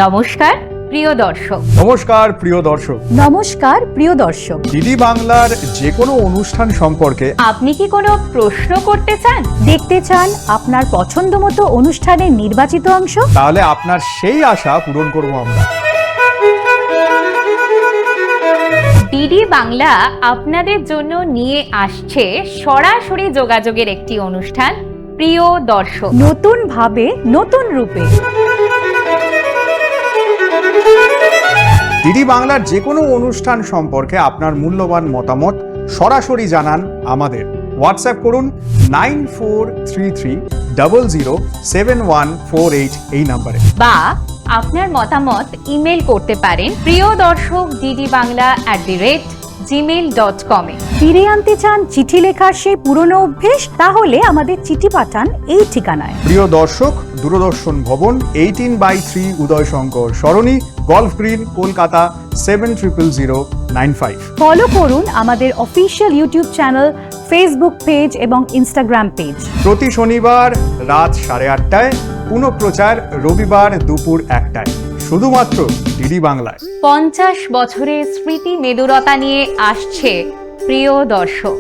নমস্কার প্রিয় দর্শক। নমস্কার প্রিয় দর্শক। নমস্কার প্রিয় দর্শক। ডিডি বাংলার যে কোনো অনুষ্ঠান সম্পর্কে আপনি কি কোনো প্রশ্ন করতে চান, দেখতে চান আপনার পছন্দ মতো অনুষ্ঠানের নির্বাচিত অংশ? তাহলে আপনার সেই আশা পূরণ করব আমরা। ডিডি বাংলা আপনাদের জন্য নিয়ে আসছে সরাসরি যোগাযোগের একটি অনুষ্ঠান, প্রিয় দর্শক। নতুন ভাবে, নতুন রূপে। ডিডি বাংলার যে কোনো অনুষ্ঠান সম্পর্কে আপনার মূল্যবান মতামত সরাসরি জানান আমাদের। হোয়াটসঅ্যাপ করুন 9433007148 এই নাম্বারে। বা আপনার মতামত ইমেল করতে পারেন প্রিয় দর্শক ddbangla@gmail.com এ। ফিরে আনতে চান চিঠি লেখার সেই পুরনো অভ্যেস? তাহলে আমাদের চিঠি পাঠান এই ঠিকানায়। প্রিয় দর্শক, দূরদর্শন ভবন 18/3 উদয় শঙ্কর সরণি, গলফ গ্রিন, কলকাতা 700095। ফলো করুন আমাদের official YouTube channel, Facebook page এবং ইনস্টাগ্রাম পেজ। প্রতি শনিবার রাত 8:30টায়, পুনঃপ্রচার রবিবার দুপুর 1টায়, শুধুমাত্র ডিডি বাংলায়। 50 বছরের স্মৃতি মেদুরতা নিয়ে আসছে প্রিয় দর্শক।